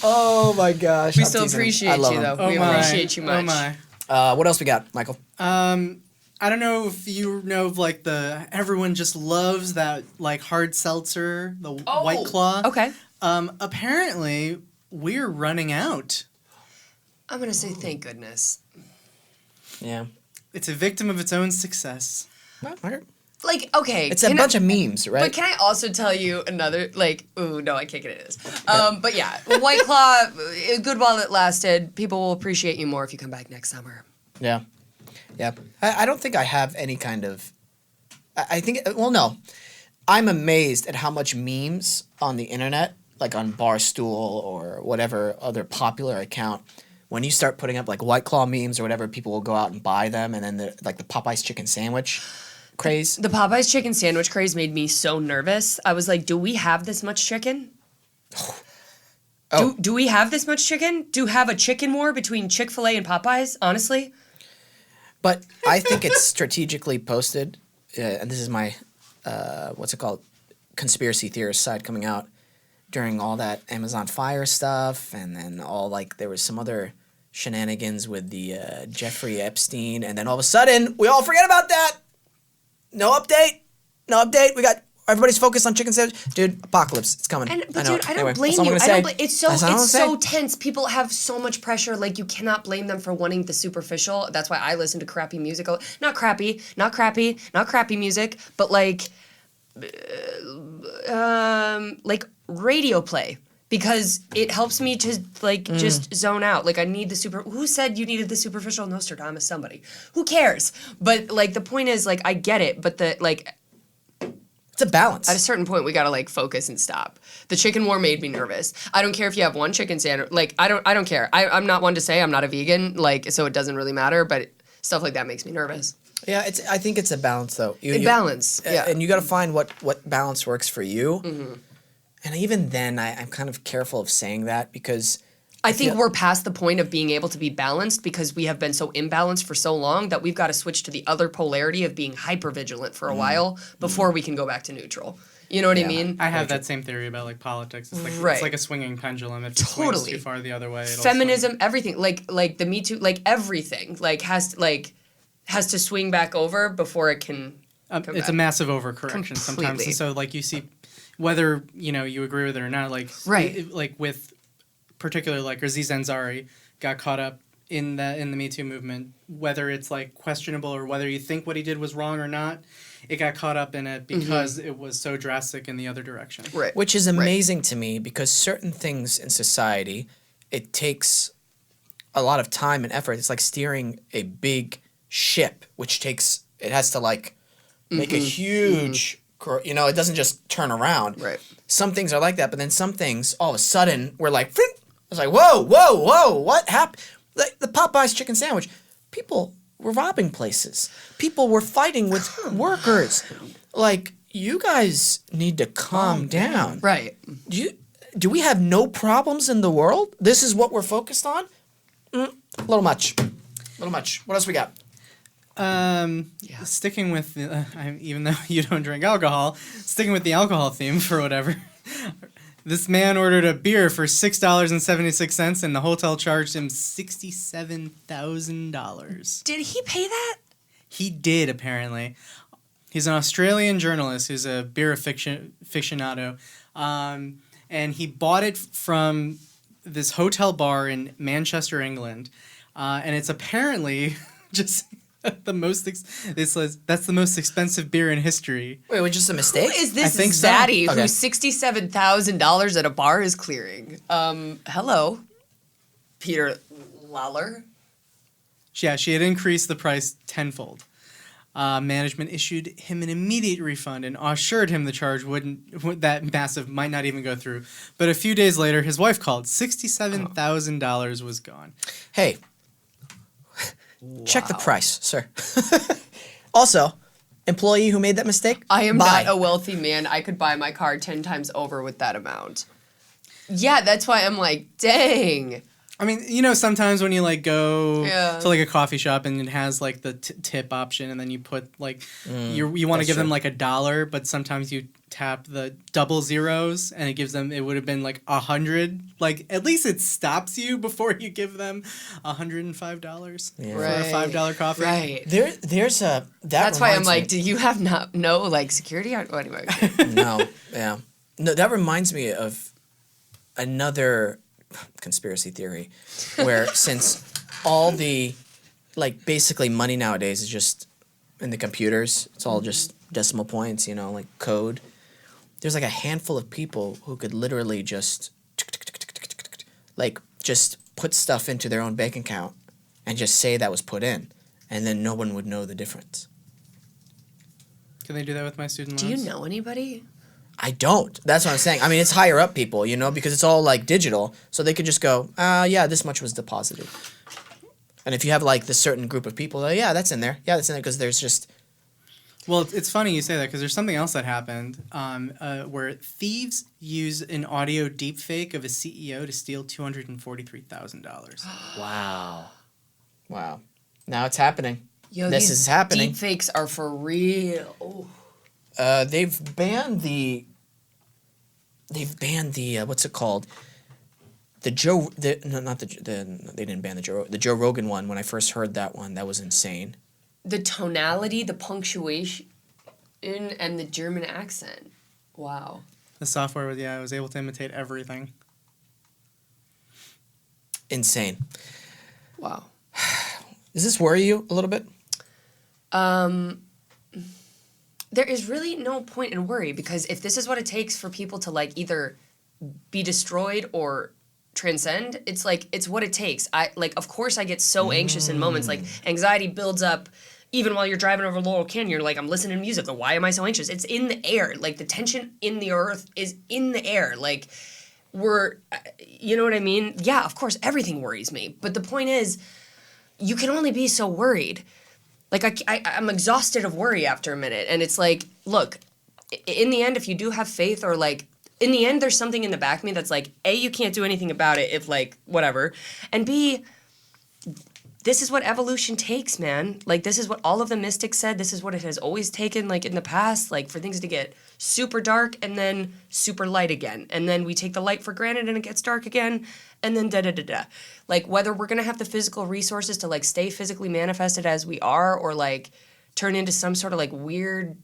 Oh my gosh. We still appreciate you, though. We appreciate you much. Oh my. What else we got, Michael? I don't know if you know of like everyone just loves that like hard seltzer, the White Claw. Okay. Apparently we're running out. I'm going to say thank goodness. Yeah. It's a victim of its own success. Like, okay. It's a bunch of memes, right? But can I also tell you another, like, ooh, no, I can't get into this. But yeah, White Claw, good while it lasted. People will appreciate you more if you come back next summer. Yeah. Yeah. I don't think I have any kind of... I think... Well, no. I'm amazed at how much memes on the internet, like on Barstool or whatever other popular account, when you start putting up like White Claw memes or whatever, people will go out and buy them, and then like the Popeye's chicken sandwich craze. The Popeye's chicken sandwich craze made me so nervous. I was like, do we have this much chicken? Oh. Do we have this much chicken? Do we have a chicken war between Chick-fil-A and Popeyes, honestly? But I think it's strategically posted, and this is my, what's it called, conspiracy theorist side coming out during all that Amazon Fire stuff, and then all like there was some other shenanigans with the Jeffrey Epstein, and then all of a sudden we all forget about that. No update. We got everybody's focused on chicken sandwich. Dude, apocalypse, it's coming. But know dude, it. I don't Anyway, blame that's all you. I'm I gonna don't. say. It's so That's all I'm it's gonna so say. tense. People have so much pressure. Like you cannot blame them for wanting the superficial. That's why I listen to crappy music. Not crappy music, but like radio play. Because it helps me to like just zone out. Like I need the who said you needed the superficial? Nostradamus, somebody. Who cares? But like the point is like I get it, but the like It's a balance. at a certain point we gotta like focus and stop. The chicken war made me nervous. I don't care if you have one chicken sandwich. Like I don't care. I'm not one to say I'm not a vegan. Like so it doesn't really matter. But stuff like that makes me nervous. Yeah, I think it's a balance though. Balance. Yeah. And you got to find what balance works for you. Mm-hmm. And even then, I'm kind of careful of saying that because I think we're past the point of being able to be balanced because we have been so imbalanced for so long that we've got to switch to the other polarity of being hyper vigilant for a while before we can go back to neutral. You know what I mean? I have that same theory about like politics. It's like Right. it's like a swinging pendulum. If it swings too far the other way, it'll Feminism, swing. everything, like the Me Too, like everything, like has to swing back over before it can. Come It's a back. massive overcorrection sometimes, Completely. and so like you see, whether you agree with it or not, like Right. like with particular like Aziz Ansari got caught up in the Me Too movement, whether it's like questionable or whether you think what he did was wrong or not, it got caught up in it because it was so drastic in the other direction. Right. Which is amazing to me because certain things in society, it takes a lot of time and effort. It's like steering a big ship, which it has to like make a huge, it doesn't just turn around. Right. Some things are like that, but then some things, all of a sudden, we're like, "Frick." It's like, whoa, what happened? Like the Popeye's chicken sandwich. People were robbing places. People were fighting with workers. Like, you guys need to calm down. Right. Do we have no problems in the world? This is what we're focused on? A little much. What else we got? Sticking with even though you don't drink alcohol, sticking with the alcohol theme for whatever. This man ordered a beer for $6.76, and the hotel charged him $67,000. Did he pay that? He did, apparently. He's an Australian journalist who's a beer aficionado, and he bought it from this hotel bar in Manchester, England, and it's apparently just that's the most expensive beer in history. Wait, was just a mistake? Who is this think so. zaddy Okay. who $67,000 at a bar is clearing? Hello, Peter Lawler. Yeah, she had increased the price tenfold. Management issued him an immediate refund and assured him the charge that massive might not even go through. But a few days later, his wife called. $67,000 was gone. Hey, check the price, sir. Also, employee who made that mistake, I am bye. not a wealthy man. I could buy my car 10 times over with that amount. Yeah, that's why I'm like, dang. I mean, sometimes when you like go Yeah. to like a coffee shop and it has like the tip option, and then you put like you want to that's give them true. like $1, but sometimes you tap the double zeros and it would have been like 100. Like at least it stops you before you give them $105 for a $5 coffee. Right. There's a That's why I'm reminds like, me- do you have no like security? Oh, anyway. No, yeah. No, that reminds me of another conspiracy theory where since all the, like, basically money nowadays is just in the computers, it's all just decimal points, like code. There's like a handful of people who could literally just, like, just put stuff into their own bank account and just say that was put in, and then no one would know the difference. Can they do that with my student Do loans? you know anybody? I don't. That's what I'm saying. I mean, it's higher up people, because it's all like digital. So they could just go, yeah, this much was deposited. And if you have like this certain group of people, yeah, that's in there. Yeah, that's in there because there's just. Well, it's funny you say that because there's something else that happened where thieves use an audio deepfake of a CEO to steal $243,000. Wow. Now it's happening. Yo, This these is happening. Deepfakes are for real. Oh. They've banned the what's it called? They didn't ban the Joe Rogan one. When I first heard that one, that was insane. The tonality, the punctuation, and the German accent. Wow. The software was able to imitate everything. Insane. Wow. Does this worry you a little bit? There is really no point in worry because if this is what it takes for people to like either be destroyed or transcend, it's like it's what it takes. Of course I get so anxious in moments, like anxiety builds up even while you're driving over Laurel Canyon. You're like, I'm listening to music. Like, why am I so anxious? It's in the air. Like the tension in the earth is in the air. Like you know what I mean? Yeah, of course everything worries me. But the point is, you can only be so worried. Like, I'm exhausted of worry after a minute. And it's like, look, in the end, if you do have faith or, like, in the end, there's something in the back of me that's like, A, you can't do anything about it if, like, whatever. And B, this is what evolution takes, man. Like, this is what all of the mystics said. This is what it has always taken, like, in the past, like, for things to get super dark and then super light again. And then we take the light for granted and it gets dark again. And then da-da-da-da. Like, whether we're going to have the physical resources to, like, stay physically manifested as we are or, like, turn into some sort of, like, weird,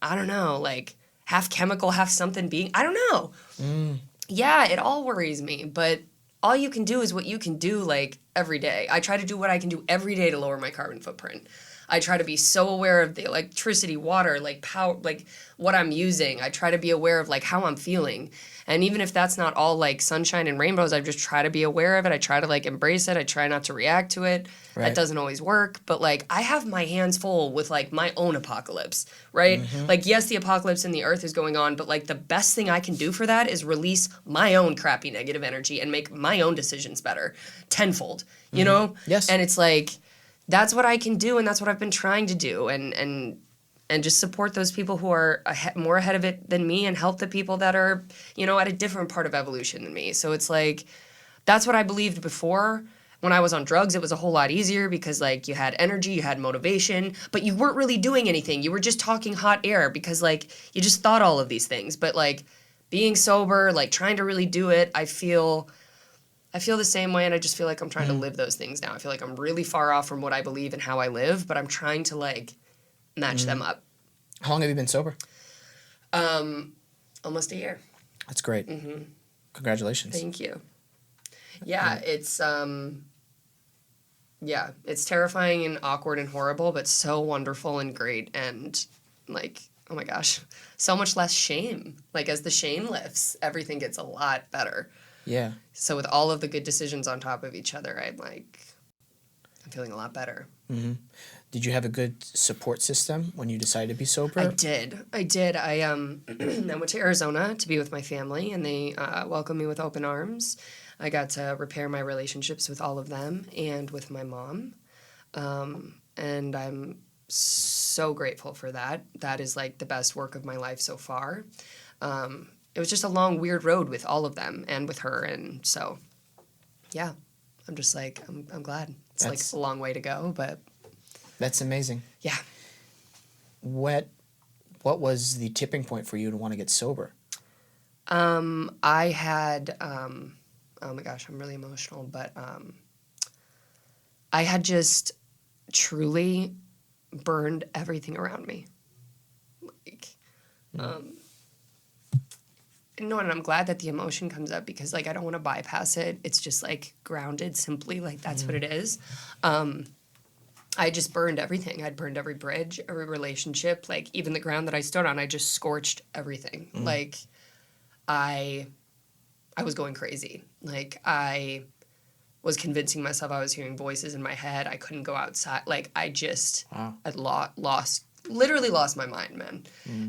I don't know, like, half chemical, half something being. I don't know. Yeah, it all worries me. But all you can do is what you can do, like, every day. I try to do what I can do every day to lower my carbon footprint. I try to be so aware of the electricity, water, like, power, like, what I'm using. I try to be aware of, like, how I'm feeling. And even if that's not all, like, sunshine and rainbows, I just try to be aware of it. I try to, like, embrace it. I try not to react to it. Right. That doesn't always work. But, like, I have my hands full with, like, my own apocalypse, right? Like, yes, the apocalypse in the earth is going on, but, like, the best thing I can do for that is release my own crappy negative energy and make my own decisions better tenfold, you know? Yes. And it's, like, that's what I can do, and that's what I've been trying to do. And just support those people who are more ahead of it than me and help the people that are, you know, at a different part of evolution than me. So it's like, that's what I believed before. When I was on drugs, it was a whole lot easier because, like, you had energy, you had motivation, but you weren't really doing anything. You were just talking hot air because, like, you just thought all of these things. But, like, being sober, like, trying to really do it, I feel the same way, and I just feel like I'm trying to live those things now. I feel like I'm really far off from what I believe and how I live, but I'm trying to, like, match them up. How long have you been sober? Almost a year. That's great. Congratulations. Thank you. Yeah, it's terrifying and awkward and horrible, but so wonderful and great and, like, oh my gosh, so much less shame. Like, as the shame lifts, everything gets a lot better. Yeah. So with all of the good decisions on top of each other, I'm feeling a lot better. Did you have a good support system when you decided to be sober? I did. I I went to Arizona to be with my family, and they welcomed me with open arms. I got to repair my relationships with all of them and with my mom. And I'm so grateful for that. That is, like, the best work of my life so far. It was just a long, weird road with all of them and with her. And so, yeah, I'm just like, I'm glad. It's like a long way to go, but. That's amazing. Yeah. What was the tipping point for you to want to get sober? I had, oh my gosh, I'm really emotional, but I had just truly burned everything around me. Like, no, and I'm glad that the emotion comes up because, like, I don't want to bypass it. It's just, like, grounded simply, like, that's what it is. I just burned everything. I'd burned every bridge, every relationship, like, even the ground that I stood on, I just scorched everything. Like, I was going crazy. Like, I was convincing myself I was hearing voices in my head. I couldn't go outside. Like, I just, I'd literally lost my mind, man.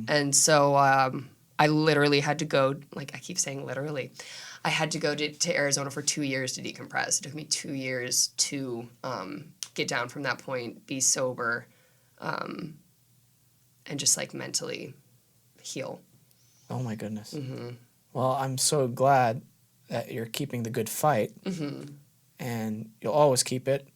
And so I literally had to go, like, I keep saying literally, I had to go to Arizona for 2 years to decompress. It took me 2 years to get down from that point, be sober, and just, like, mentally heal. Oh, my goodness. Well, I'm so glad that you're keeping the good fight, and you'll always keep it.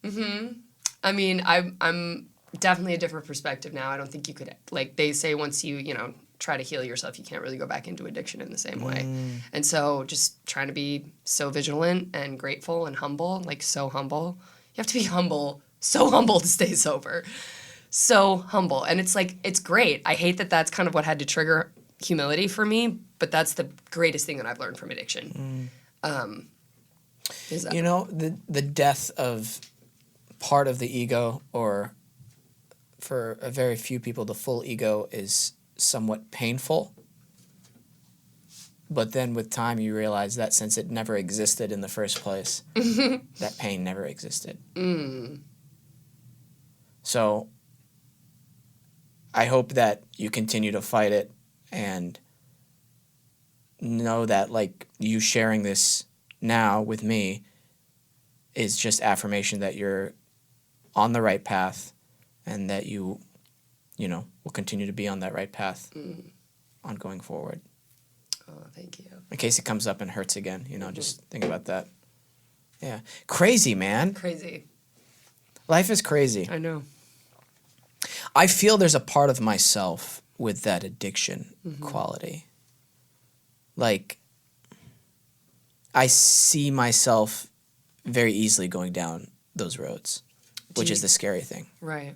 I mean, I'm definitely a different perspective now. I don't think you could, like, they say once you know, try to heal yourself, you can't really go back into addiction in the same way. And so just trying to be so vigilant and grateful and humble, like, so humble. You have to be humble, so humble to stay sober. So humble. And it's, like, it's great. I hate that that's kind of what had to trigger humility for me, but that's the greatest thing that I've learned from addiction. You know, the death of part of the ego, or for a very few people, the full ego, is somewhat painful. But then with time, you realize that since it never existed in the first place, that pain never existed. So I hope that you continue to fight it and know that, like, you sharing this now with me is just affirmation that you're on the right path and that you know, will continue to be on that right path on going forward. Oh, thank you. in case it comes up and hurts again. You know, just think about that. Yeah. Crazy, man. Crazy. Life is crazy. I know. I feel there's a part of myself with that addiction quality. Like, I see myself very easily going down those roads, which is the scary thing. Right.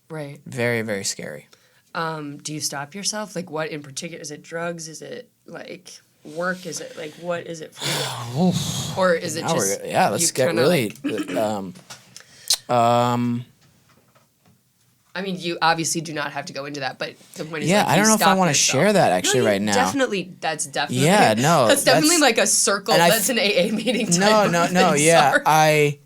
Right. Very, very scary. Do you stop yourself? Like, what in particular? Is it drugs? Is it like work? Is it like what is it for you? Or is it Now just let's you get kinda, really. I mean, you obviously do not have to go into that, but the point is, Yeah, like, I you don't know if I stop want to yourself. share that actually No, you right now. That's definitely. Yeah, no, That's definitely that's- like a circle. and I That's an AA meeting type No, of no, thing, yeah. sorry.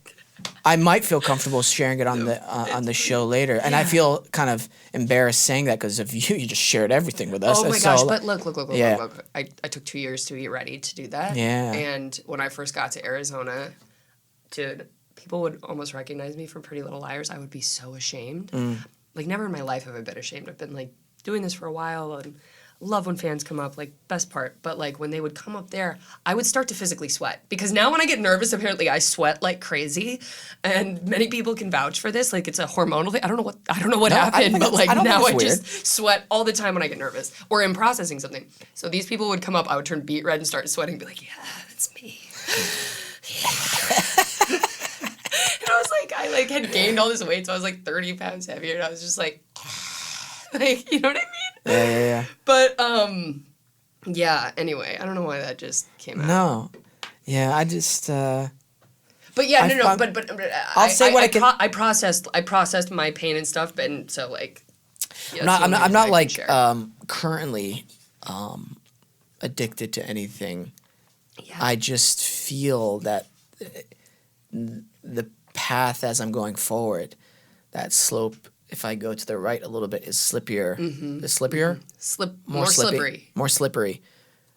I might feel comfortable sharing it on the show later, and I feel kind of embarrassed saying that because of you. You just shared everything with us. Oh my and gosh! so, But look. Yeah. Look. I took 2 years to be ready to do that. Yeah. And when I first got to Arizona, dude, people would almost recognize me from Pretty Little Liars. I would be so ashamed. Like, never in my life have I been ashamed. I've been, like, doing this for a while and love when fans come up, like, best part. But, like, when they would come up there, I would start to physically sweat. Because now when I get nervous, apparently I sweat like crazy. And many people can vouch for this. Like, it's a hormonal thing. I don't know what No, I don't happened, think but, it's- like, I don't think now I it's just sweat all the time when I get nervous. Or am processing something. So these people would come up, I would turn beet red and start sweating and be like, yeah, that's me. And I was like, I like had gained all this weight, so I was like 30 pounds heavier, and I was just like, you know what I mean? Yeah. But yeah. Anyway, I don't know why that just came out. No. Yeah, I just. But yeah, no. found- But I'll say what I can- I processed my pain and stuff, and so like. Yeah, I'm not like share. currently addicted to anything. Yeah. I just feel that the path as I'm going forward, that slope, if I go to the right a little bit, is slippier. Is slippier? More slippery. More slippery.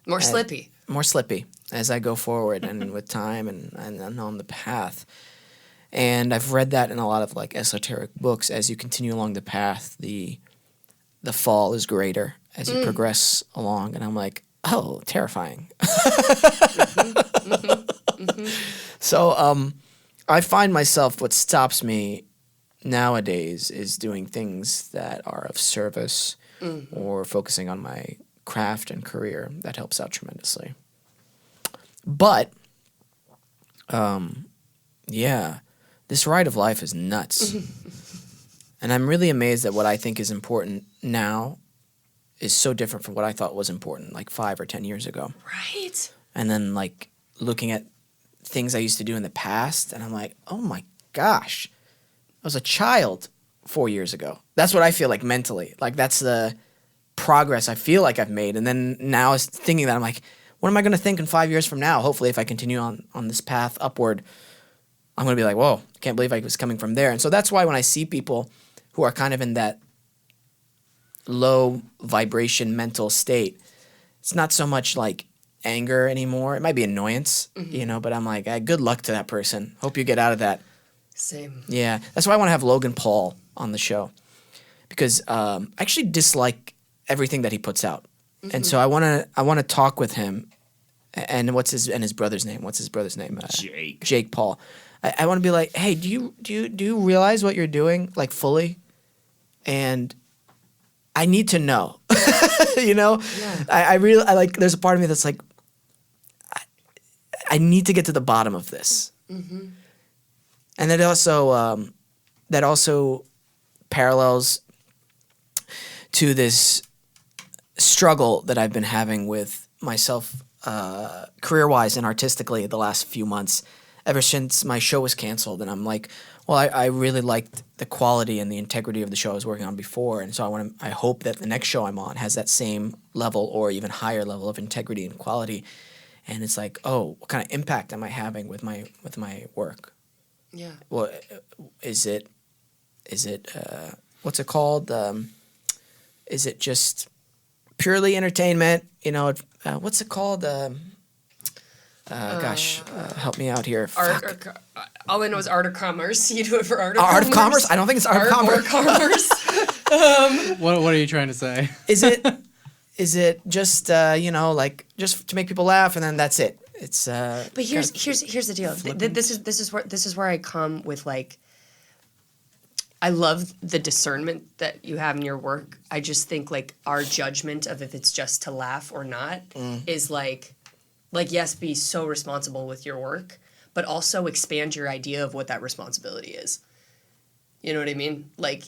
More slippy. More slippy as I go forward and with time and on the path. And I've read that in a lot of like esoteric books. As you continue along the path, the fall is greater as you progress along. And I'm like, oh, terrifying. So I find myself, what stops me nowadays is doing things that are of service or focusing on my craft and career. That helps out tremendously. But, yeah, this ride of life is nuts. And I'm really amazed that what I think is important now is so different from what I thought was important like 5 or 10 years ago. Right. And then like looking at things I used to do in the past, and I'm like, oh my gosh, I was a child 4 years ago. That's what I feel like mentally. Like that's the progress I feel like I've made. And then now I was thinking that I'm like, what am I going to think in 5 years from now? Hopefully if I continue on this path upward, I'm going to be like, whoa, can't believe I was coming from there. And so that's why when I see people who are kind of in that low vibration mental state, it's not so much like anger anymore. It might be annoyance, but I'm like, good luck to that person. Hope you get out of that. Same. Yeah. That's why I want to have Logan Paul on the show because I actually dislike everything that he puts out. And so I want to talk with him and his brother's name? What's his brother's name? Jake Paul. I want to be like, hey, do you realize what you're doing like fully? And I need to know, Yeah. I really like. There's a part of me that's like, I need to get to the bottom of this, and that also parallels to this struggle that I've been having with myself, career-wise and artistically, the last few months, ever since my show was canceled, and I'm like, well, I really liked the quality and the integrity of the show I was working on before, and so I hope that the next show I'm on has that same level or even higher level of integrity and quality. And it's like, oh, what kind of impact am I having with my work? Yeah. Well, is it what's it called? Is it just purely entertainment? What's it called? Help me out here. Art. All I know is art or commerce. You do it for art or Art commerce. of commerce? I don't think it's art of commerce. Or commerce. What are you trying to say? Is it Is it just like just to make people laugh and then that's it? It's But here's the deal. This is where I come with like. I love the discernment that you have in your work. I just think like our judgment of if it's just to laugh or not is like yes, be so responsible with your work, but also expand your idea of what that responsibility is. You know what I mean? Like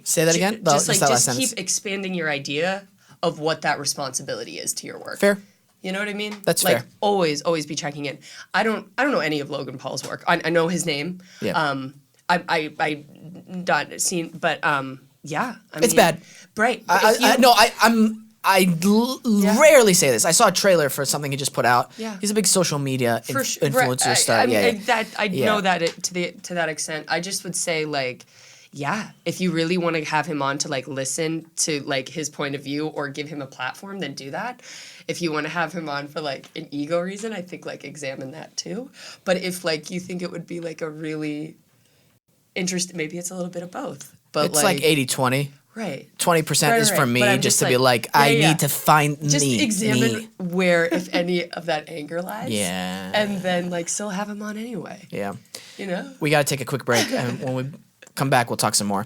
say that again. Just keep expanding your idea of what that responsibility is to your work. Fair. You know what I mean? That's like, fair. Always be checking in. I don't know any of Logan Paul's work. I know his name. Yeah. I not seen, but yeah. I It's mean, bad. Right. Rarely say this. I saw a trailer for something he just put out. Yeah. He's a big social media influencer Right. star. I mean, Yeah. I know that to that extent. I just would say like, yeah, if you really want to have him on to like listen to like his point of view or give him a platform, then do that. If you want to have him on for like an ego reason, I think like examine that too. But if like you think it would be like a really interesting, maybe it's a little bit of both. But It's like 80-20. Right. 20% is for me, But I'm just to be like, I need to find just me. examine me. where, if any, of that anger lies. Yeah. And then like still have him on anyway. Yeah. You know? We got to take a quick break. And when we come back, we'll talk some more.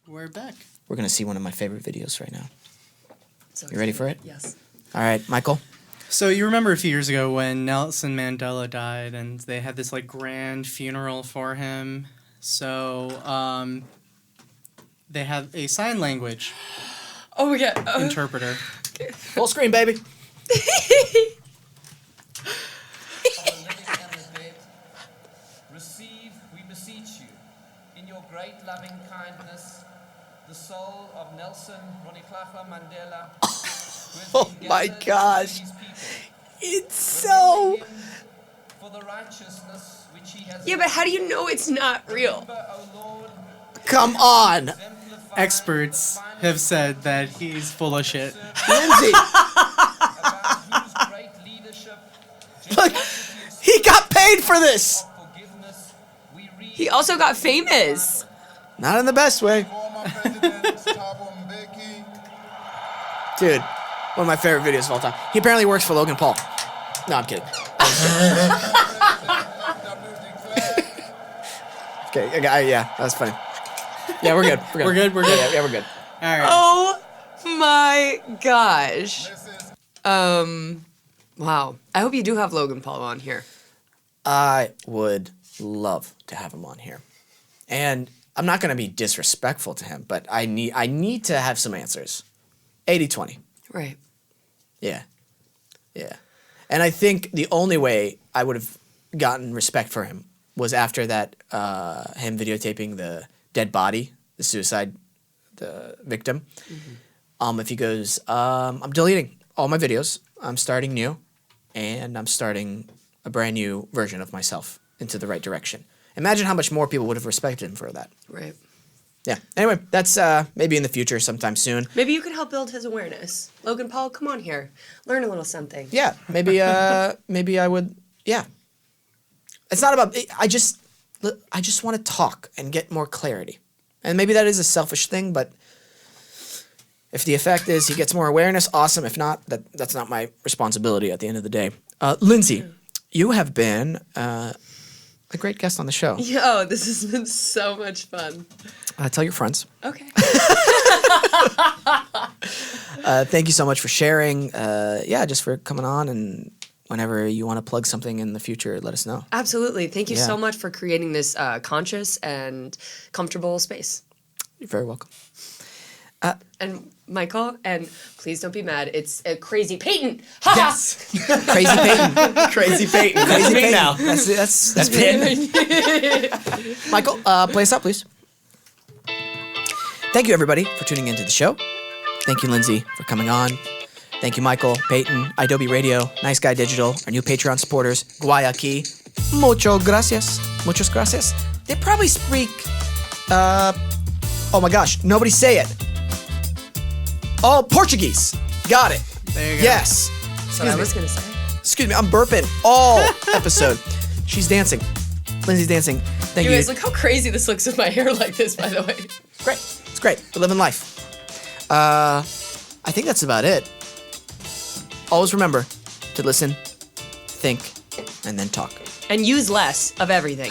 We're back. We're going to see one of my favorite videos right now. So You ready for it? Yes. All right, Michael. So you remember a few years ago when Nelson Mandela died and they had this like grand funeral for him. So they had a sign language Oh my god. interpreter. Full screen, baby. Receive, we beseech you, in your great loving kindness, the soul of Nelson Rolihlahla Mandela. who has been my gathered gosh. with these people, It's so... remembering him for the righteousness which he has Yeah, but how do you know it's not real? remember, O Lord, Come on. exemplified Experts have said that he's full of shit. Lindsay. about whose great leadership, Look, he got paid for this. forgiveness, we read He also got famous. Not in the best way. Former President Thabo Mbeki. Dude, one of my favorite videos of all time. He apparently works for Logan Paul. No, I'm kidding. Okay, yeah, that's funny. Yeah, we're good. We're good, we're good. Yeah, we're good. All right. Oh my gosh. This is Wow. I hope you do have Logan Paul on here. I would love to have him on here. And I'm not going to be disrespectful to him, but I need to have some answers. 80-20. Right. Yeah. Yeah. And I think the only way I would have gotten respect for him was after that, him videotaping the dead body, the victim. If he goes, I'm deleting all my videos, I'm starting new, and I'm starting a brand new version of myself into the right direction. Imagine how much more people would have respected him for that. Right. Yeah. Anyway, that's maybe in the future sometime soon. Maybe you can help build his awareness. Logan Paul, come on here. Learn a little something. Yeah, maybe maybe I would. Yeah, it's not about. I just want to talk and get more clarity, and maybe that is a selfish thing. But if the effect is he gets more awareness, awesome. If not, that's not my responsibility at the end of the day. Lindsay, you have been a great guest on the show. Yo, this has been so much fun. Tell your friends. Okay. Thank you so much for sharing. Just for coming on, and whenever you want to plug something in the future, let us know. Absolutely. Thank you Yeah. so much for creating this conscious and comfortable space. You're very welcome. And Michael, and please don't be mad. It's Crazy Peyton. Ha Yes. Crazy Peyton. Crazy Peyton. Crazy me Peyton. now. That's Peyton. Michael, play us out, please. Thank you, everybody, for tuning into the show. Thank you, Lindsay, for coming on. Thank you, Michael, Peyton, Adobe Radio, Nice Guy Digital, our new Patreon supporters, Guayaki. Mucho gracias. Muchas gracias. They probably speak, oh my gosh, nobody say it. Oh, Portuguese. Got it. There you go. Yes. That's what I was going to say. Excuse me, I'm burping all episode. She's dancing. Lindsay's dancing. Thank You you. guys, look how crazy this looks with my hair like this, by the way. Great. It's great. We're living life. I think that's about it. Always remember to listen, think, and then talk. And use less of everything.